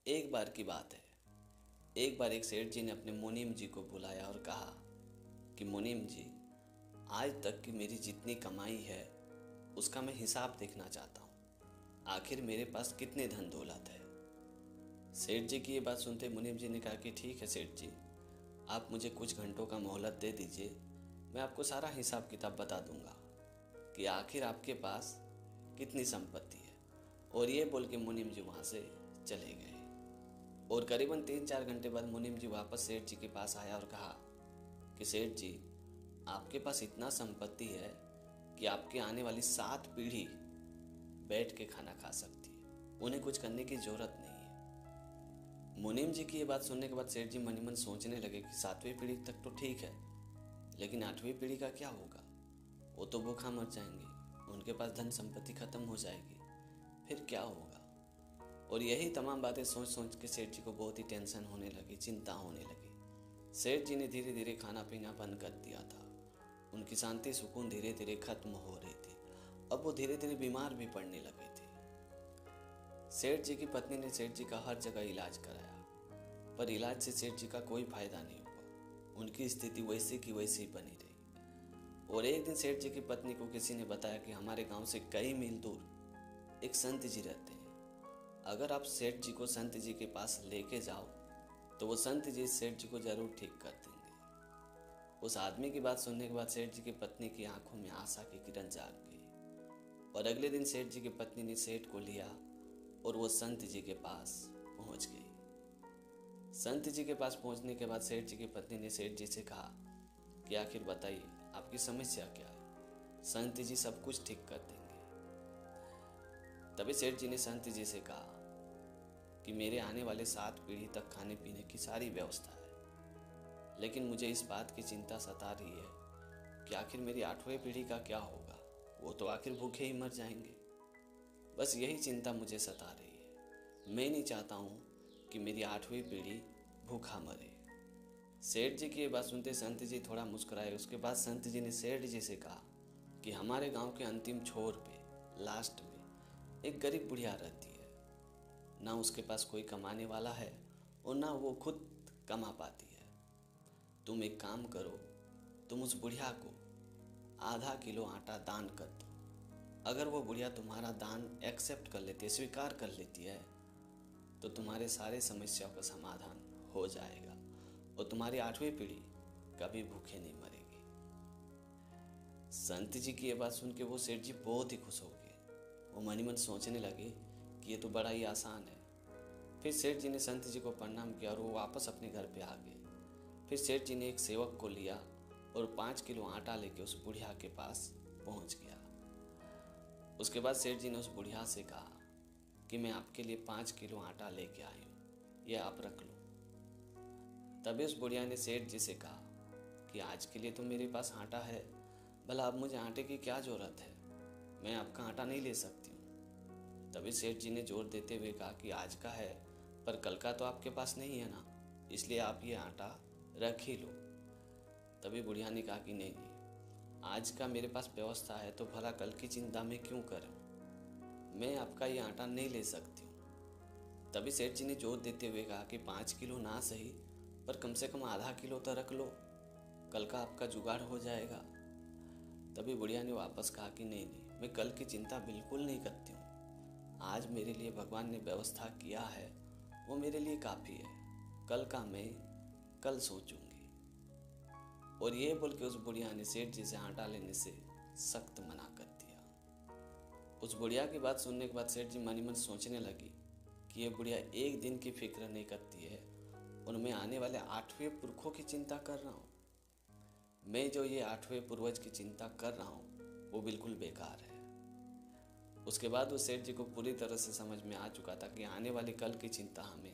एक बार की बात है। एक बार एक सेठ जी ने अपने मुनीम जी को बुलाया और कहा कि मुनीम जी, आज तक की मेरी जितनी कमाई है उसका मैं हिसाब देखना चाहता हूँ। आखिर मेरे पास कितने धन दौलत है। सेठ जी की ये बात सुनते मुनीम जी ने कहा कि ठीक है सेठ जी, आप मुझे कुछ घंटों का मोहलत दे दीजिए, मैं आपको सारा हिसाब किताब बता दूंगा कि आखिर आपके पास कितनी संपत्ति है। और ये बोल के मुनीम जी वहाँ से चले गए। और करीबन 3-4 घंटे बाद मुनीम जी वापस सेठ जी के पास आया और कहा कि सेठ जी, आपके पास इतना संपत्ति है कि आपकी आने वाली 7 पीढ़ी बैठ के खाना खा सकती है, उन्हें कुछ करने की जरूरत नहीं है। मुनीम जी की ये बात सुनने के बाद सेठ जी मन ही मन सोचने लगे कि 7वीं पीढ़ी तक तो ठीक है, लेकिन 8वीं पीढ़ी का क्या होगा। वो तो भूखा मर जाएंगे, उनके पास धन संपत्ति खत्म हो जाएगी, फिर क्या होगा। और यही तमाम बातें सोच सोच के सेठ जी को बहुत ही टेंशन होने लगी, चिंता होने लगी। सेठ जी ने धीरे धीरे खाना पीना बंद कर दिया था। उनकी शांति सुकून धीरे धीरे खत्म हो रही थी। अब वो धीरे धीरे बीमार भी पड़ने लगे थे। सेठ जी की पत्नी ने सेठ जी का हर जगह इलाज कराया, पर इलाज से सेठ जी का कोई फायदा नहीं हुआ। उनकी स्थिति वैसी की वैसी बनी रही। और एक दिन सेठ जी की पत्नी को किसी ने बताया कि हमारे गांव से कई मील दूर एक संत जी रहते हैं। अगर आप सेठ जी को संत जी के पास लेके जाओ तो वो संत जी सेठ जी को जरूर ठीक कर देंगे। उस आदमी की बात सुनने के बाद सेठ जी की पत्नी की आंखों में आशा की किरण जाग गई। और अगले दिन सेठ जी की पत्नी ने सेठ को लिया और वो संत जी के पास पहुंच गई। संत जी के पास पहुंचने के बाद सेठ जी की पत्नी ने सेठ जी से कहा कि आखिर बताइए आपकी समस्या क्या है, संत जी सब कुछ ठीक कर देंगे। तभी सेठ जी ने संत जी से कहा कि मेरे आने वाले 7 पीढ़ी तक खाने पीने की सारी व्यवस्था है, लेकिन मुझे इस बात की चिंता सता रही है कि आखिर मेरी 8वीं पीढ़ी का क्या होगा। वो तो आखिर भूखे ही मर जाएंगे। बस यही चिंता मुझे सता रही है। मैं नहीं चाहता हूँ कि मेरी 8वीं पीढ़ी भूखा मरे। सेठ जी की ये बात सुनते संत जी थोड़ा मुस्कुराए। उसके बाद संत जी ने सेठ जी से कहा कि हमारे गांव के अंतिम छोर पे लास्ट में एक गरीब बुढ़िया रहती है। ना उसके पास कोई कमाने वाला है और ना वो खुद कमा पाती है। तुम एक काम करो, तुम उस बुढ़िया को आधा किलो आटा दान कर दो। अगर वो बुढ़िया तुम्हारा दान एक्सेप्ट कर लेती है, स्वीकार कर लेती है, तो तुम्हारे सारे समस्याओं का समाधान हो जाएगा और तुम्हारी 8वीं पीढ़ी कभी भूखे नहीं मरेगी। संत जी की ये बात सुन के वो सेठ जी बहुत ही खुश हो गए। वो मन ही मन सोचने लगे कि ये तो बड़ा ही आसान है। फिर सेठ जी ने संत जी को प्रणाम किया और वो वापस अपने घर पे आ गए। फिर सेठ जी ने एक सेवक को लिया और 5 किलो आटा लेके उस बुढ़िया के पास पहुंच गया। उसके बाद सेठ जी ने उस बुढ़िया से कहा कि मैं आपके लिए 5 किलो आटा लेके आई हूँ, ये आप रख लो। तभी उस बुढ़िया ने सेठ जी से कहा कि आज के लिए तो मेरे पास आटा है, भला अब मुझे आटे की क्या ज़रूरत है, मैं आपका आटा नहीं ले सकती हूँ। तभी सेठ जी ने जोर देते हुए कहा कि आज का है पर कल का तो आपके पास नहीं है ना, इसलिए आप ये आटा रख ही लो। तभी बुढ़िया ने कहा कि नहीं नहीं, आज का मेरे पास व्यवस्था है तो भला कल की चिंता मैं क्यों करूँ, मैं आपका ये आटा नहीं ले सकती हूँ। तभी सेठ जी ने जोर देते हुए कहा कि 5 किलो ना सही पर कम से कम आधा किलो तो रख लो, कल का आपका जुगाड़ हो जाएगा। तभी बुढ़िया ने वापस कहा कि नहीं नहीं, मैं कल की चिंता बिल्कुल नहीं करती हूँ। आज मेरे लिए भगवान ने व्यवस्था किया है वो मेरे लिए काफ़ी है, कल का मैं कल सोचूंगी। और ये बोल के उस बुढ़िया ने सेठ जी से आटा लेने से सख्त मना कर दिया। उस बुढ़िया की बात सुनने के बाद सेठ जी मन ही मन सोचने लगी कि ये बुढ़िया एक दिन की फिक्र नहीं करती है और मैं आने वाले 8वें पुरखों की चिंता कर रहा हूँ। मैं जो ये 8वें पूर्वज की चिंता कर रहा हूँ वो बिल्कुल बेकार है। उसके बाद उस सेठ जी को पूरी तरह से समझ में आ चुका था कि आने वाली कल की चिंता हमें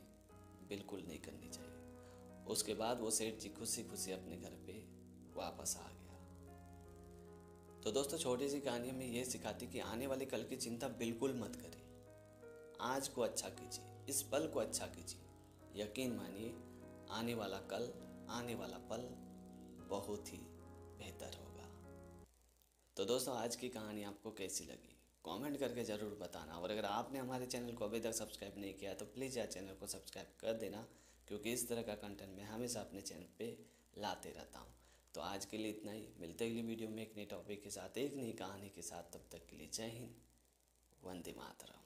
बिल्कुल नहीं करनी चाहिए। उसके बाद वो सेठ जी खुशी खुशी अपने घर पे वापस आ गया। तो दोस्तों, छोटी सी कहानी में ये सिखाती कि आने वाली कल की चिंता बिल्कुल मत करें। आज को अच्छा कीजिए, इस पल को अच्छा कीजिए। यकीन मानिए आने वाला कल, आने वाला पल बहुत ही बेहतर होगा। तो दोस्तों, आज की कहानी आपको कैसी लगी कमेंट करके ज़रूर बताना। और अगर आपने हमारे चैनल को अभी तक सब्सक्राइब नहीं किया तो प्लीज़ यार चैनल को सब्सक्राइब कर देना, क्योंकि इस तरह का कंटेंट मैं हमेशा अपने चैनल पे लाते रहता हूँ। तो आज के लिए इतना ही, मिलते अगली वीडियो में एक नई टॉपिक के साथ, एक नई कहानी के साथ। तब तक के लिए जय हिंद, वंदे मातरम।